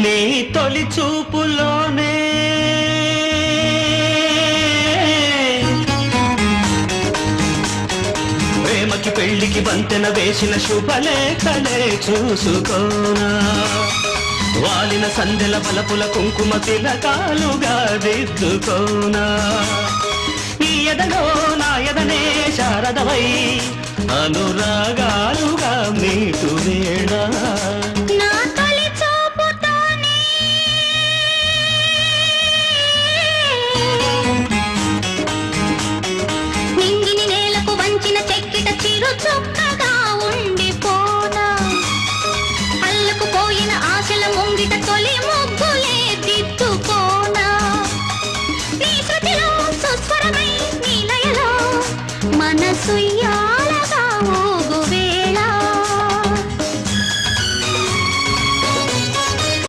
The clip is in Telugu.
నీ తొలి చూపులోనే ప్రేమకి పెళ్లికి వంతెన వేసిన శుభలేఖలే చూసుకోనా వాలిన సందెల బలపుల కుంకుమ తిలకాలుగా దిద్దుకోనా నీ ఎదలో నా ఎదనే శారదవై అనురాగాలుగా మీటు వేళ చొక్కగా ఉండిపోనా అల్లకు పోయిన ఆశల ముంగిట